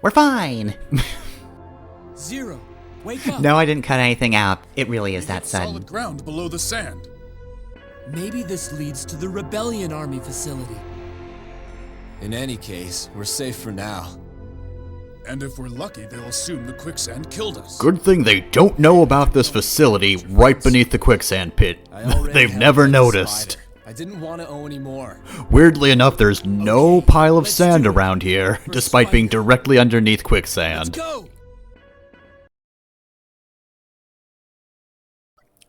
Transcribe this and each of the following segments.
We're fine! Zero, wake up! No, I didn't cut anything out. It really is that sudden. Solid ground below the sand. Maybe this leads to the Rebellion Army facility. In any case, we're safe for now. And if we're lucky, they'll assume the quicksand killed us. Good thing they don't know about this facility right beneath the quicksand pit. They've never noticed. Spider. I didn't want to owe any more. Weirdly enough, there's no pile of sand around here, despite being directly underneath quicksand. Let's go!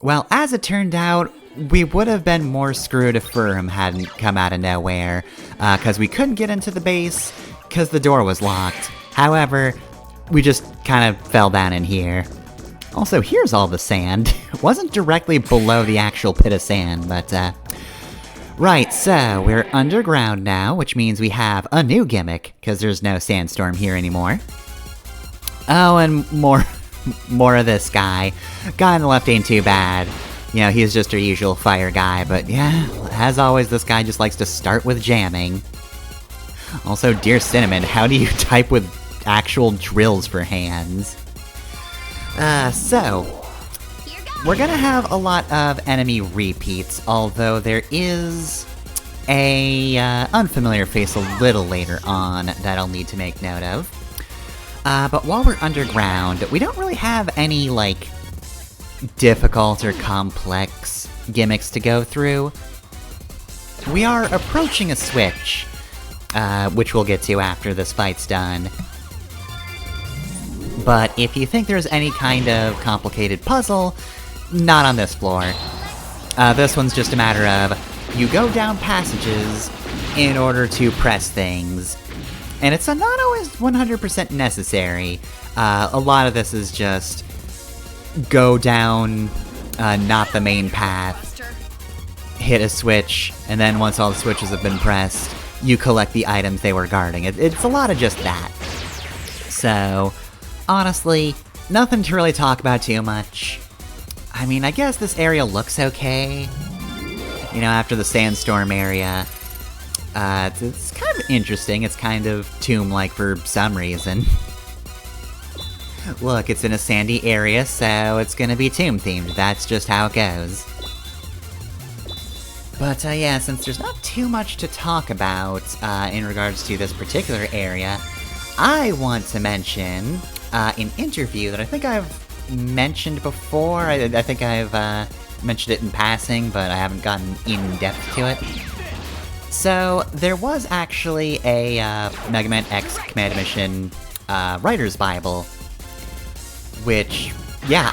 Well, as it turned out, we would have been more screwed if Firm hadn't come out of nowhere, because we couldn't get into the base, because the door was locked. However, we just kind of fell down in here. Also, here's all the sand. It wasn't directly below the actual pit of sand, but, Right, so we're underground now, which means we have a new gimmick, because there's no sandstorm here anymore. Oh, and more of this guy. Guy on the left ain't too bad. You know, he's just our usual fire guy, but yeah, as always, this guy just likes to start with jamming. Also, dear Cinnamon, how do you type with actual drills for hands? So, we're gonna have a lot of enemy repeats, although there is a unfamiliar face a little later on that I'll need to make note of. But while we're underground, we don't really have any, like, difficult or complex gimmicks to go through. We are approaching a switch, which we'll get to after this fight's done. But if you think there's any kind of complicated puzzle, not on this floor. This one's just a matter of, you go down passages in order to press things. And it's not always 100% necessary. A lot of this is just go down not the main path, hit a switch, and then once all the switches have been pressed, you collect the items they were guarding. It's a lot of just that. So, honestly, nothing to really talk about too much. I mean, I guess this area looks okay. You know, after the sandstorm area. It's kind of interesting. It's kind of tomb-like for some reason. Look, it's in a sandy area, so it's gonna be tomb-themed. That's just how it goes. But, yeah, since there's not too much to talk about, in regards to this particular area, I want to mention, an interview that I think I've mentioned before. I think I've, mentioned it in passing, but I haven't gotten in-depth to it. So, there was actually a, Mega Man X Command Mission, Writer's Bible, which, yeah,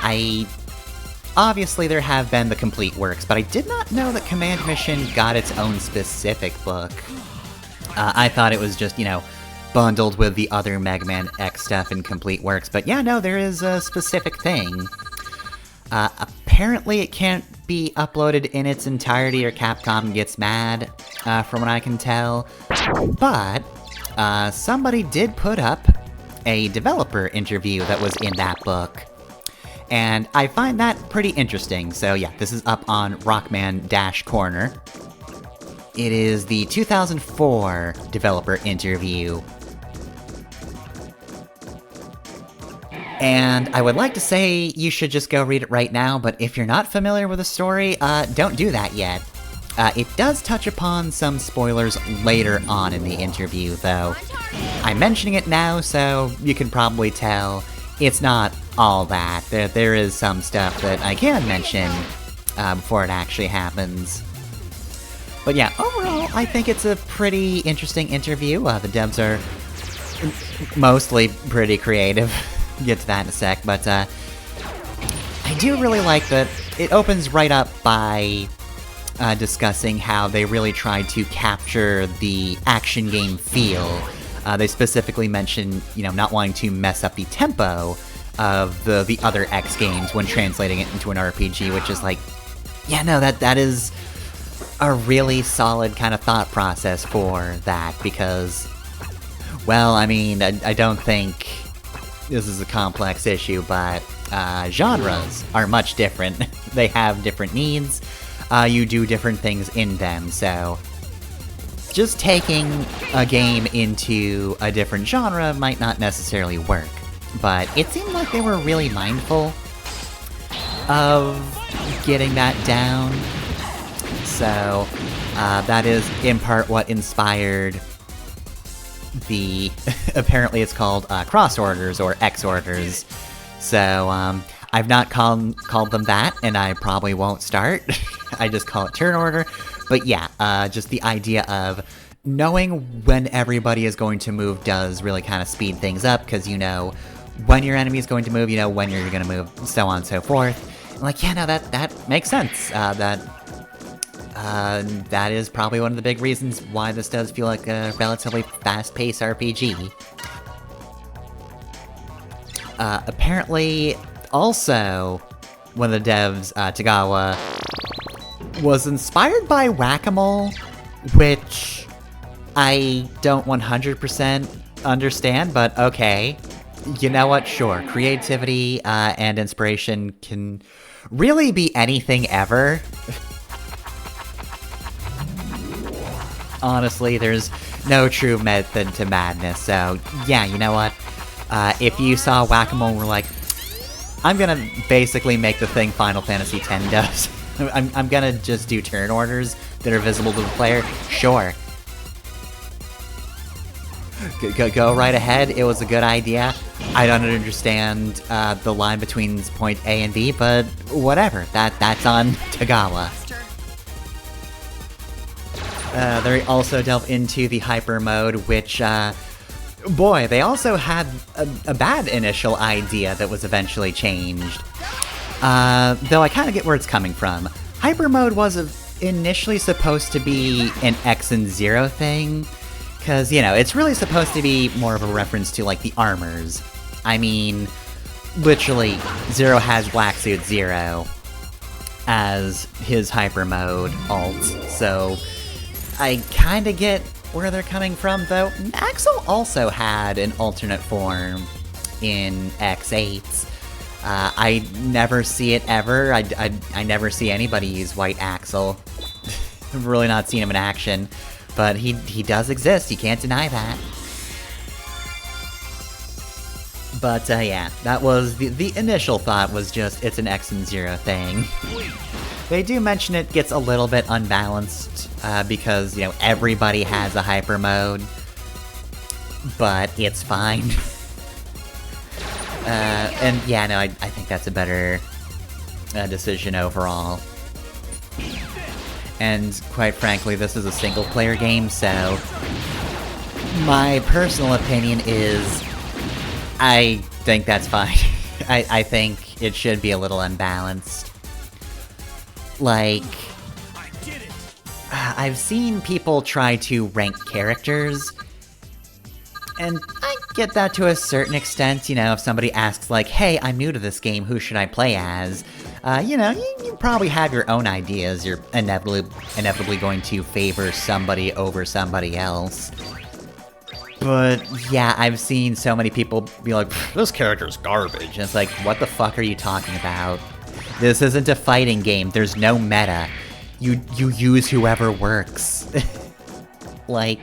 obviously there have been the complete works, but I did not know that Command Mission got its own specific book. I thought it was just, you know, bundled with the other Mega Man X stuff in complete works, but yeah, no, there is a specific thing. Apparently it can't be uploaded in its entirety or Capcom gets mad, from what I can tell, but, somebody did put up a developer interview that was in that book, and I find that pretty interesting, so yeah, this is up on Rockman-Corner. It is the 2004 developer interview. And I would like to say you should just go read it right now, but if you're not familiar with the story, don't do that yet. It does touch upon some spoilers later on in the interview, though. I'm mentioning it now, so you can probably tell it's not all that. There is some stuff that I can mention before it actually happens. But yeah, overall, I think it's a pretty interesting interview. The devs are mostly pretty creative. Get to that in a sec, but I do really like that it opens right up by discussing how they really tried to capture the action game feel. They specifically mention, you know, not wanting to mess up the tempo of the other X games when translating it into an RPG, which is like, yeah, no, that is a really solid kind of thought process for that, because, well, I mean, I don't think this is a complex issue, but genres are much different. They have different needs. You do different things in them, so just taking a game into a different genre might not necessarily work. But it seemed like they were really mindful of getting that down. So, that is in part what inspired the, apparently it's called cross orders or X orders. So, I've not called them that, and I probably won't start. I just call it turn order. But yeah, just the idea of knowing when everybody is going to move does really kind of speed things up, because you know when your enemy is going to move, you know when you're going to move, so on and so forth. And like, yeah, no, that makes sense. That is probably one of the big reasons why this does feel like a relatively fast-paced RPG. Apparently, also, one of the devs, Tagawa, was inspired by Whack-A-Mole, which I don't 100% understand, but okay. You know what? Sure. Creativity and inspiration can really be anything ever. Honestly, there's no true method to madness, so yeah, you know what? If you saw Whack-A-Mole and were like, I'm gonna basically make the thing Final Fantasy X does. I'm gonna just do turn orders that are visible to the player. Sure. Go right ahead, it was a good idea. I don't understand the line between point A and B, but whatever, that's on Tagawa. They also delve into the hyper mode, which, boy, they also had a bad initial idea that was eventually changed. Though I kind of get where it's coming from. Hyper mode was initially supposed to be an X and Zero thing, because, you know, it's really supposed to be more of a reference to, like, the armors. I mean, literally, Zero has Black Suit Zero as his hyper mode alt, so I kinda get where they're coming from, though. Axel also had an alternate form in X8. I never see it ever. I never see anybody use White Axel. I've really not seen him in action. But he does exist, you can't deny that. But yeah, that was the initial thought was just it's an X and Zero thing. They do mention it gets a little bit unbalanced, because, you know, everybody has a hyper mode. But it's fine. And yeah, no, I think that's a better decision overall. And quite frankly, this is a single-player game, so my personal opinion is I think that's fine. I think it should be a little unbalanced. Like, I've seen people try to rank characters, and I get that to a certain extent. You know, if somebody asks, like, hey, I'm new to this game, who should I play as? You know, you probably have your own ideas. You're inevitably going to favor somebody over somebody else. But yeah, I've seen so many people be like, this character's garbage. And it's like, what the fuck are you talking about? This isn't a fighting game, there's no meta. You use whoever works. Like,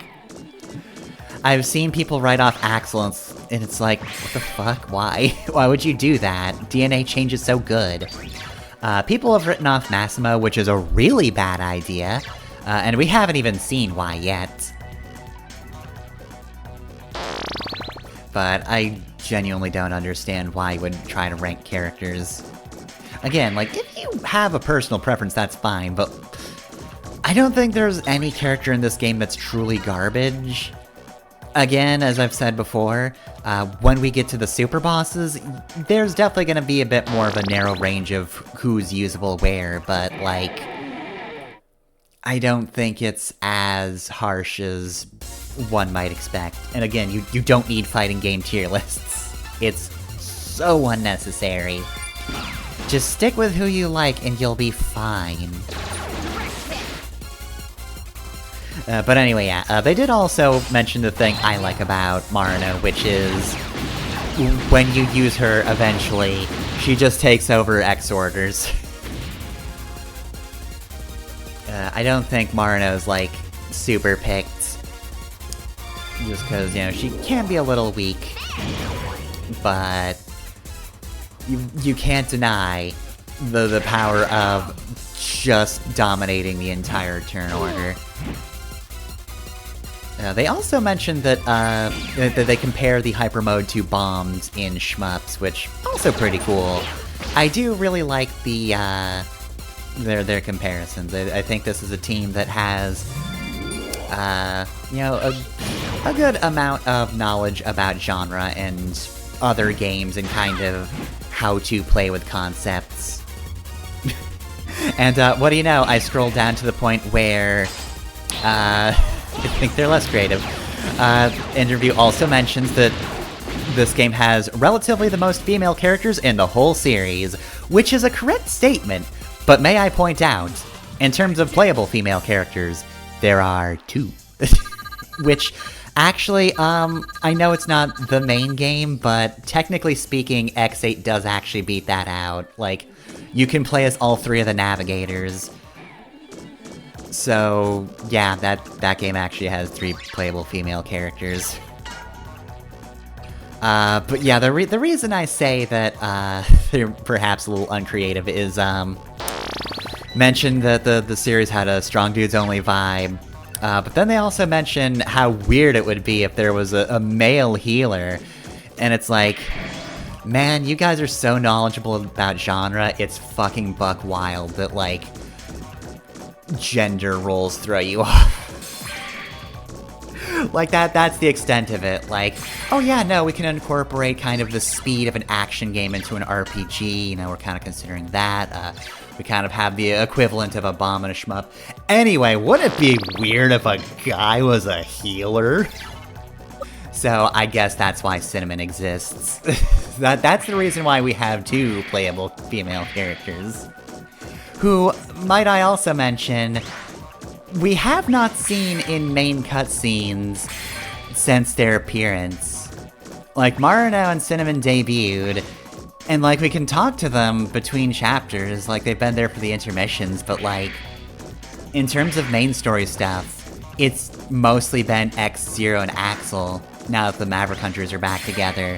I've seen people write off Axel, and it's like, what the fuck? Why? Why would you do that? DNA change is so good. People have written off Massimo, which is a really bad idea, and we haven't even seen why yet. But I genuinely don't understand why you would try to rank characters. Again, like, if you have a personal preference, that's fine, but I don't think there's any character in this game that's truly garbage. Again, as I've said before, when we get to the super bosses, there's definitely gonna be a bit more of a narrow range of who's usable where, but, like, I don't think it's as harsh as one might expect. And again, you don't need fighting game tier lists. It's so unnecessary. Just stick with who you like and you'll be fine. But anyway, yeah, they did also mention the thing I like about Marino, which is when you use her eventually, she just takes over X orders. I don't think Marino's, like, super picked just because, you know, she can be a little weak, but you can't deny the power of just dominating the entire turn order. They also mentioned that that they compare the hyper mode to bombs in shmups, which also pretty cool. I do really like the their comparisons. I think this is a team that has you know, a good amount of knowledge about genre and other games and kind of how to play with concepts. And what do you know? I scrolled down to the point where I think they're less creative. Interview also mentions that this game has relatively the most female characters in the whole series, which is a correct statement, but may I point out, in terms of playable female characters, there are 2. Which, actually, I know it's not the main game, but technically speaking, X8 does actually beat that out. Like, you can play as all 3 of the navigators. So, yeah, that game actually has 3 playable female characters. But yeah, the reason I say that, they're perhaps a little uncreative is, mentioned that the series had a strong dudes-only vibe, but then they also mentioned how weird it would be if there was a male healer, and it's like, man, you guys are so knowledgeable about genre, it's fucking buck wild that, like, gender roles throw you off. Like, that's the extent of it. Like, oh yeah, no, we can incorporate kind of the speed of an action game into an RPG, you know, we're kind of considering that. We kind of have the equivalent of a bomb and a shmup. Anyway, wouldn't it be weird if a guy was a healer? So, I guess that's why Cinnamon exists. That's the reason why we have 2 playable female characters. Who, might I also mention, we have not seen in main cutscenes since their appearance. Like, Marino and Cinnamon debuted, and like, we can talk to them between chapters, like they've been there for the intermissions, but like, in terms of main story stuff, it's mostly been X-Zero and Axel, now that the Maverick Hunters are back together.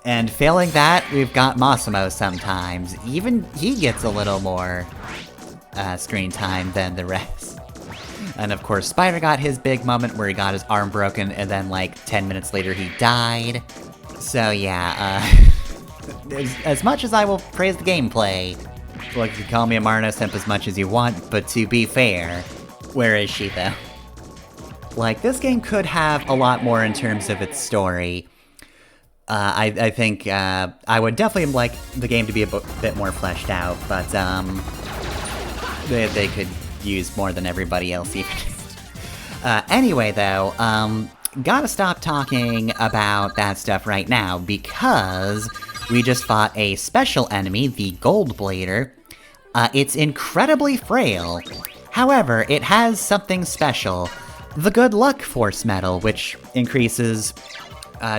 And failing that, we've got Massimo sometimes. Even he gets a little more screen time than the rest. And of course, Spider got his big moment where he got his arm broken, and then like 10 minutes later he died. So yeah, as much as I will praise the gameplay, look, you can call me a Marno simp as much as you want, but to be fair, where is she though? Like, this game could have a lot more in terms of its story. I think I would definitely like the game to be a bit more fleshed out, but they could use more than everybody else even. Anyway though, gotta stop talking about that stuff right now, because we just fought a special enemy, the Goldblader. It's incredibly frail. However, it has something special. The Good Luck Force Medal, which increases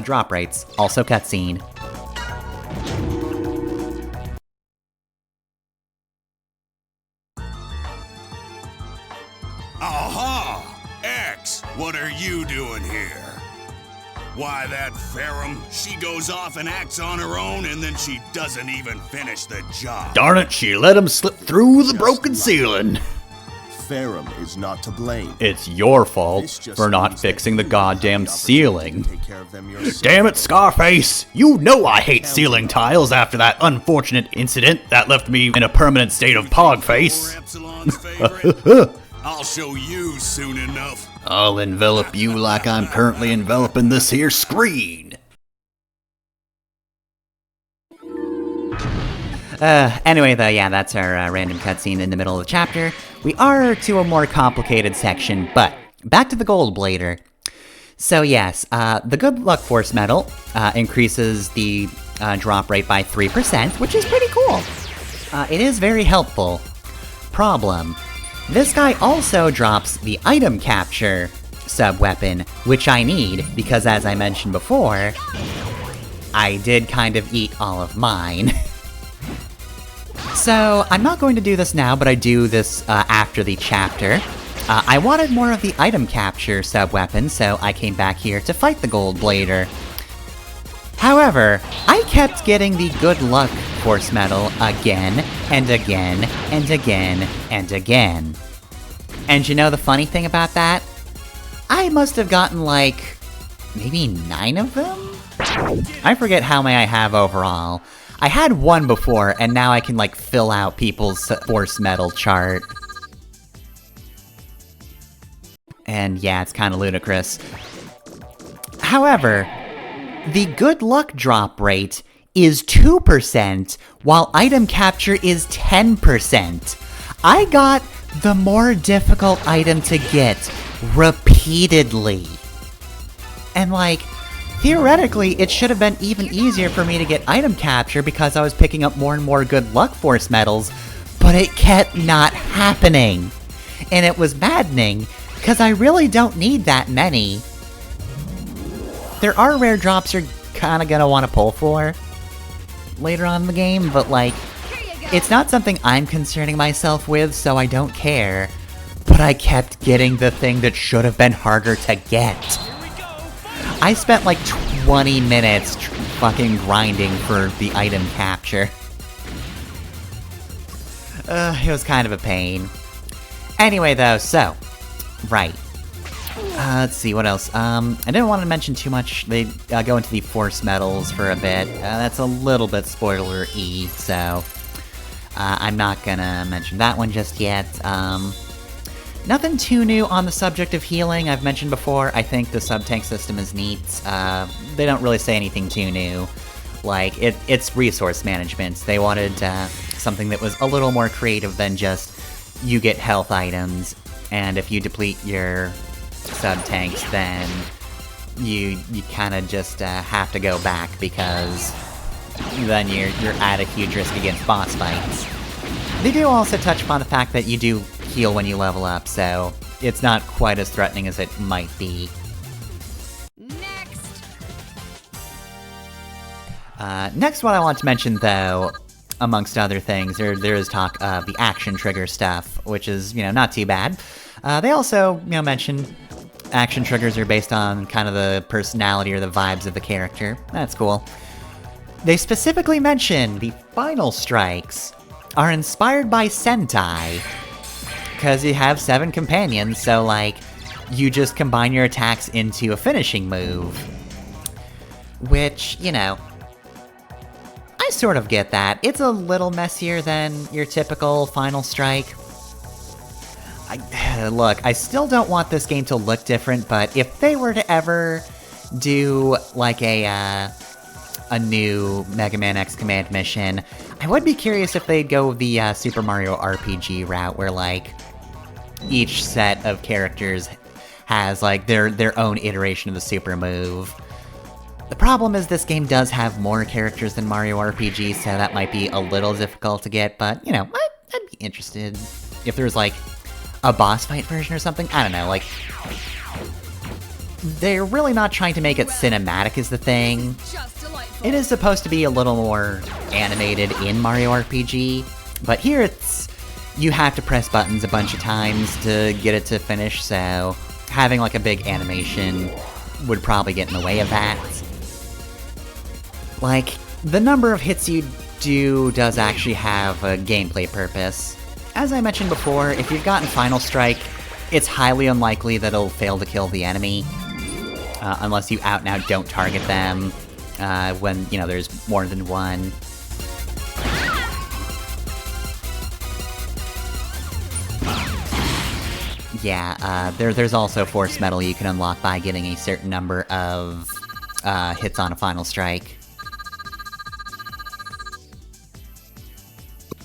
drop rates. Also cutscene. Aha! X, what are you doing here? Why, that Ferrum, she goes off and acts on her own, and then she doesn't even finish the job. Darn it, she let him slip through the broken ceiling. Ferrum is not to blame. It's your fault for not fixing the goddamn ceiling. Damn it, Scarface! You know I hate ceiling tiles after that unfortunate incident that left me in a permanent state of pogface. I'll show you soon enough. I'll envelop you like I'm currently enveloping this here screen. Anyway though, yeah, that's our random cutscene in the middle of the chapter. We are to a more complicated section, but back to the Goldblader. So yes, the Good Luck Force Medal increases the drop rate by 3%, which is pretty cool. It is very helpful. Problem: this guy also drops the item capture sub-weapon, which I need, because as I mentioned before, I did kind of eat all of mine. So, I'm not going to do this now, but I do this after the chapter. I wanted more of the item capture sub-weapon, so I came back here to fight the Gold Blader. However, I kept getting the good luck Force Medal again, and again, and again, and again. And you know the funny thing about that? I must have gotten like, maybe 9 of them? I forget how many I have overall. I had 1 before, and now I can like fill out people's Force Medal chart. And yeah, it's kinda ludicrous. However, the good luck drop rate is 2%, while item capture is 10%. I got the more difficult item to get repeatedly. And like, theoretically, it should have been even easier for me to get item capture because I was picking up more and more good luck Force medals, but it kept not happening. And it was maddening, because I really don't need that many. There are rare drops you're kinda gonna want to pull for later on in the game, but like, it's not something I'm concerning myself with, so I don't care. But I kept getting the thing that should have been harder to get. I spent like 20 minutes fucking grinding for the item capture. It was kind of a pain. Anyway though, so, right. Let's see, what else? I didn't want to mention too much. They go into the Force medals for a bit. That's a little bit spoiler-y, so I'm not gonna mention that one just yet. Nothing too new on the subject of healing. I've mentioned before, I think the sub-tank system is neat. They don't really say anything too new. Like, it's resource management. They wanted something that was a little more creative than just, you get health items, and if you deplete your sub-tanks, then you kinda just have to go back, because then you're at a huge risk against boss fights. They do also touch upon the fact that you do heal when you level up, so it's not quite as threatening as it might be. Next one I want to mention, though, amongst other things, there is talk of the action trigger stuff, which is, not too bad. They also, mention action triggers are based on kind of the personality or the vibes of the character. That's cool. They specifically mention the final strikes are inspired by Sentai, because you have 7 companions, so like, you just combine your attacks into a finishing move. Which, I sort of get that. It's a little messier than your typical final strike. Look, I still don't want this game to look different, but if they were to ever do, like, a new Mega Man X Command mission, I would be curious if they'd go the Super Mario RPG route, where, like, each set of characters has, like, their own iteration of the super move. The problem is this game does have more characters than Mario RPG, so that might be a little difficult to get, but, I'd be interested if there's, like, a boss fight version or something. I don't know, like, they're really not trying to make it cinematic is the thing. It is supposed to be a little more animated in Mario RPG, but here it's, you have to press buttons a bunch of times to get it to finish, so having like a big animation would probably get in the way of that. Like, the number of hits you do does actually have a gameplay purpose. As I mentioned before, if you've gotten Final Strike, it's highly unlikely that it'll fail to kill the enemy, unless you out and out don't target them, when, there's more than one. Yeah, there's also Force Medal you can unlock by getting a certain number of hits on a Final Strike.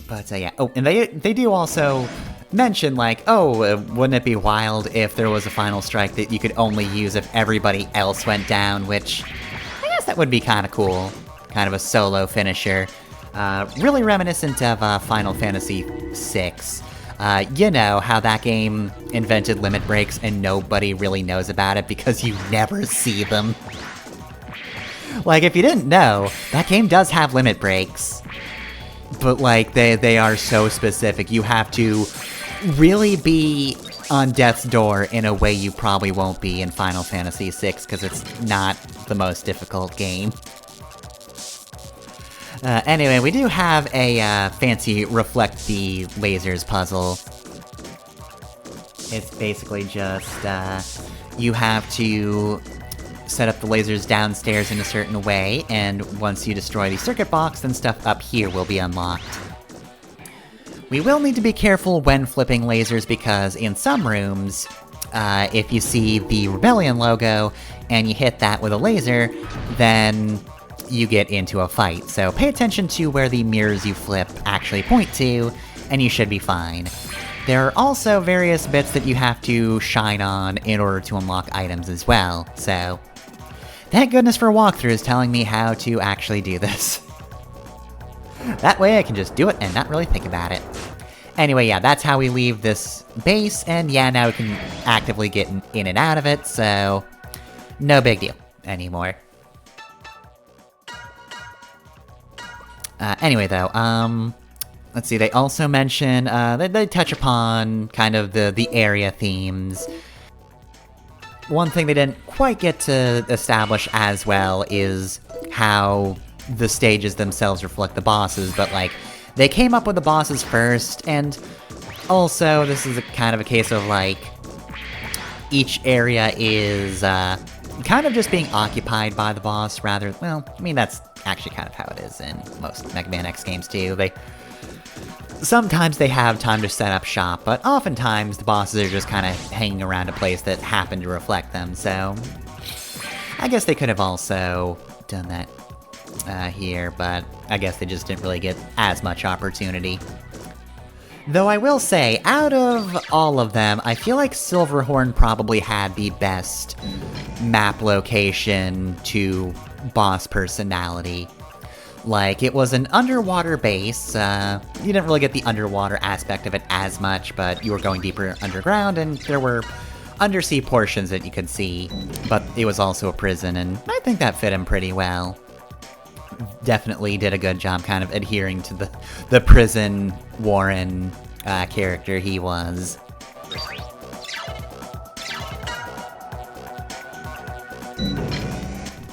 But yeah, oh, and they do also mention, like, wouldn't it be wild if there was a Final Strike that you could only use if everybody else went down, which I guess that would be kind of cool. Kind of a solo finisher. Really reminiscent of Final Fantasy VI. You know how that game invented limit breaks and nobody really knows about it because you never see them. Like, if you didn't know, that game does have limit breaks. But, like, they are so specific. You have to really be on death's door in a way you probably won't be in Final Fantasy VI, because it's not the most difficult game. Anyway, we do have a fancy reflect the lasers puzzle. It's basically just, you have to set up the lasers downstairs in a certain way, and once you destroy the circuit box, then stuff up here will be unlocked. We will need to be careful when flipping lasers, because in some rooms, if you see the Rebellion logo, and you hit that with a laser, then you get into a fight. So pay attention to where the mirrors you flip actually point to, and you should be fine. There are also various bits that you have to shine on in order to unlock items as well, so thank goodness for walkthroughs telling me how to actually do this. That way I can just do it and not really think about it. Anyway, yeah, that's how we leave this base, and yeah, now we can actively get in and out of it, so no big deal anymore. Anyway, though, let's see, they also mention, they touch upon kind of the area themes. One thing they didn't quite get to establish as well is how the stages themselves reflect the bosses, but, like, they came up with the bosses first, and also, this is kind of a case of, like, each area is, kind of just being occupied by the boss, rather, well, I mean, that's actually kind of how it is in most Mega Man X games, too. Sometimes they have time to set up shop, but oftentimes the bosses are just kind of hanging around a place that happened to reflect them, so I guess they could have also done that here, but I guess they just didn't really get as much opportunity. Though I will say, out of all of them, I feel like Silverhorn probably had the best map location to boss personality. Like, it was an underwater base, you didn't really get the underwater aspect of it as much, but you were going deeper underground, and there were undersea portions that you could see, but it was also a prison, and I think that fit him pretty well. Definitely did a good job kind of adhering to the prison Warren character he was.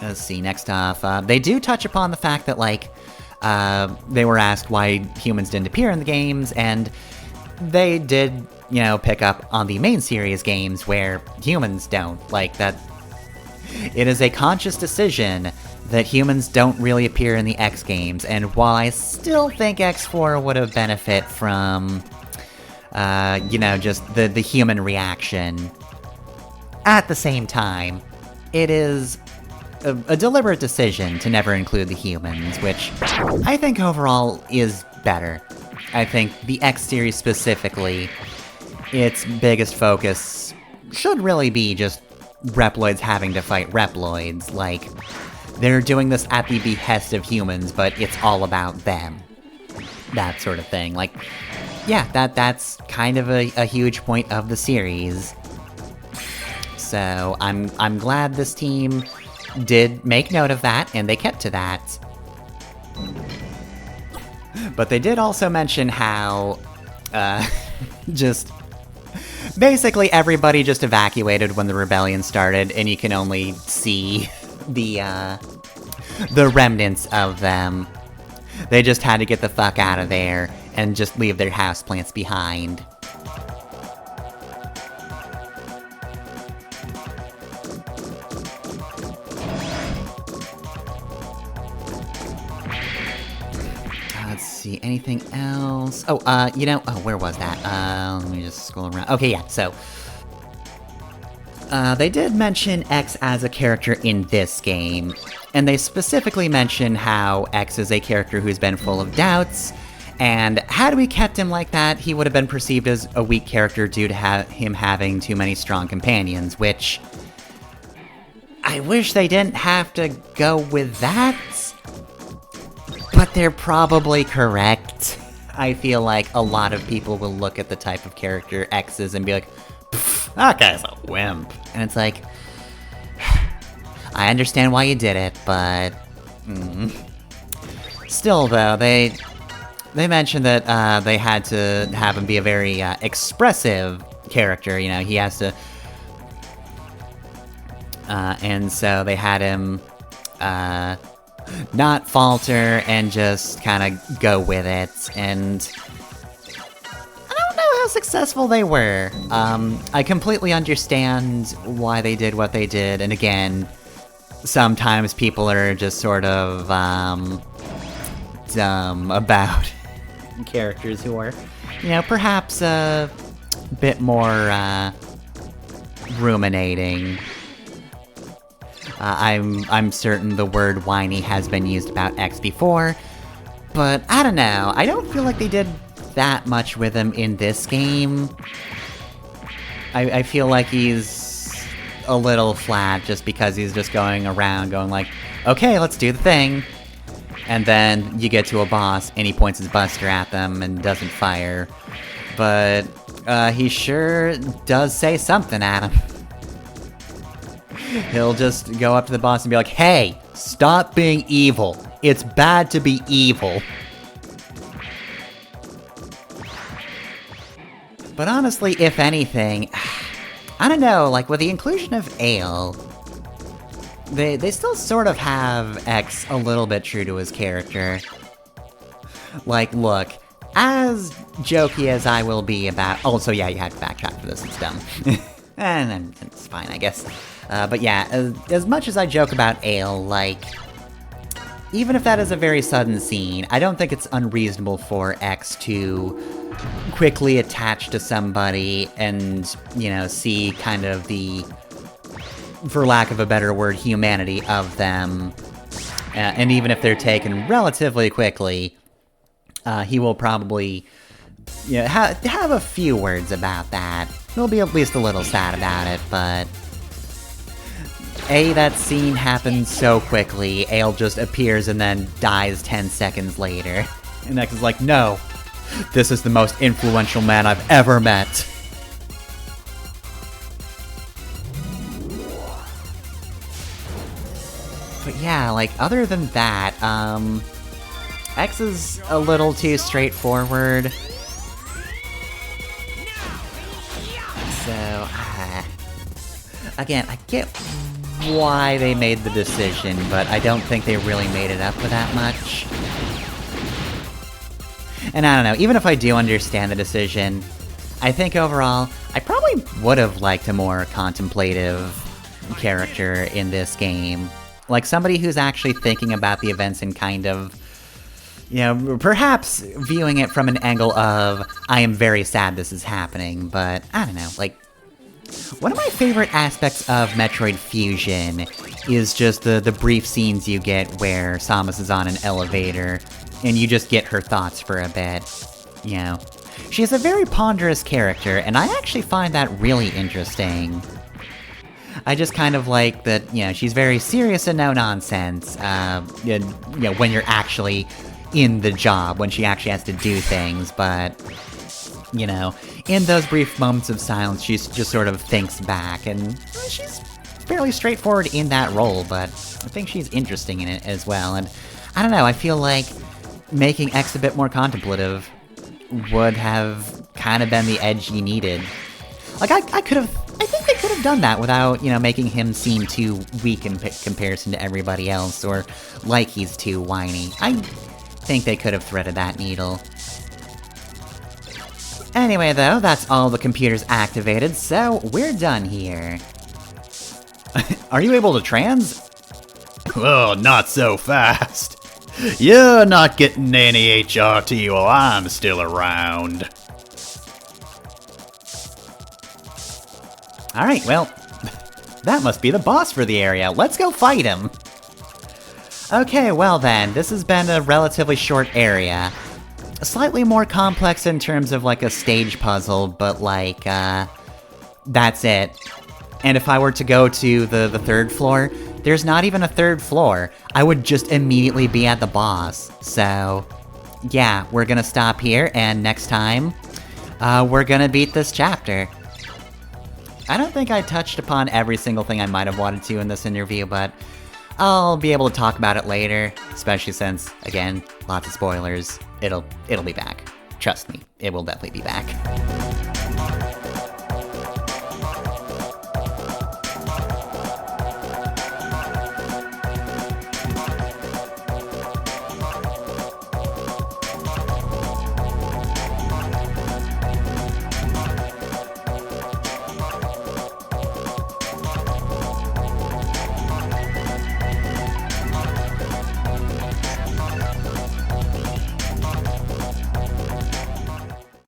Let's see, next off, they do touch upon the fact that, like, they were asked why humans didn't appear in the games, and they did, you know, pick up on the main series games where humans don't. Like, that it is a conscious decision that humans don't really appear in the X games, and while I still think X4 would have benefit from, you know, just the human reaction, at the same time, it is a deliberate decision to never include the humans, which I think overall is better. I think the X series specifically, its biggest focus should really be just Reploids having to fight Reploids. Like, they're doing this at the behest of humans, but it's all about them. That sort of thing. Like, yeah, that's kind of a huge point of the series. So, I'm glad this team did make note of that, and they kept to that. But they did also mention how, just basically everybody just evacuated when the rebellion started, and you can only see the remnants of them. They just had to get the fuck out of there and just leave their houseplants behind. Let's see, anything else? Oh, you know, where was that? Let me just scroll around. Okay, yeah, so they did mention X as a character in this game, and they specifically mention how X is a character who's been full of doubts, and had we kept him like that, he would have been perceived as a weak character due to him having too many strong companions, which I wish they didn't have to go with that, but they're probably correct. I feel like a lot of people will look at the type of character X is and be like, that guy's a wimp. And it's like, I understand why you did it, but still, though, they mentioned that they had to have him be a very expressive character, you know, he has to... and so they had him, not falter and just kind of go with it, and... I don't know how successful they were. I completely understand why they did what they did, and again, sometimes people are just sort of, dumb about characters who are, you know, perhaps a bit more, ruminating. I'm certain the word whiny has been used about X before, but I don't know, I don't feel like they did that much with him in this game. I feel like he's a little flat just because he's just going around going like, okay, let's do the thing. And then you get to a boss and he points his buster at them and doesn't fire. But he sure does say something at him. He'll just go up to the boss and be like, hey, stop being evil. It's bad to be evil. But honestly, if anything, I don't know, like, with the inclusion of Ale, they still sort of have X a little bit true to his character. Like, look, as jokey as I will be about... Oh, so yeah, you have to backtrack for this, it's dumb. And it's fine, I guess. But yeah, as much as I joke about Ale, like... Even if that is a very sudden scene, I don't think it's unreasonable for X to quickly attach to somebody and, you know, see kind of the, for lack of a better word, humanity of them. And even if they're taken relatively quickly, he will probably, you know, have a few words about that. He'll be at least a little sad about it, but... that scene happens so quickly, Ale just appears and then dies 10 seconds later. And X is like, no, this is the most influential man I've ever met. But yeah, like, other than that, X is a little too straightforward. So, again, I get why they made the decision, but I don't think they really made it up for that much. And I don't know, even if I do understand the decision, I think overall, I probably would have liked a more contemplative character in this game. Like, somebody who's actually thinking about the events and kind of, you know, perhaps viewing it from an angle of, I am very sad this is happening, but I don't know, like, one of my favorite aspects of Metroid Fusion is just the brief scenes you get where Samus is on an elevator, and you just get her thoughts for a bit, you know. She is a very ponderous character, and I actually find that really interesting. I just kind of like that, you know, she's very serious and no-nonsense, you know, when you're actually in the job, when she actually has to do things, but... you know, in those brief moments of silence, she just sort of thinks back, and she's fairly straightforward in that role, but I think she's interesting in it as well, and I don't know, I feel like making X a bit more contemplative would have kind of been the edge you needed. Like, I think they could have done that without, you know, making him seem too weak in comparison to everybody else, or like he's too whiny. I think they could have threaded that needle. Anyway, though, that's all the computers activated, so we're done here. Are you able to trans? Oh, not so fast. You're not getting any HRT while I'm still around. Alright, well, that must be the boss for the area. Let's go fight him! Okay, well then, this has been a relatively short area. Slightly more complex in terms of, like, a stage puzzle, but, like, that's it. And if I were to go to the third floor, there's not even a third floor. I would just immediately be at the boss. So, yeah, we're gonna stop here, and next time, we're gonna beat this chapter. I don't think I touched upon every single thing I might have wanted to in this interview, but I'll be able to talk about it later, especially since, again, lots of spoilers. It'll be back. Trust me, it will definitely be back.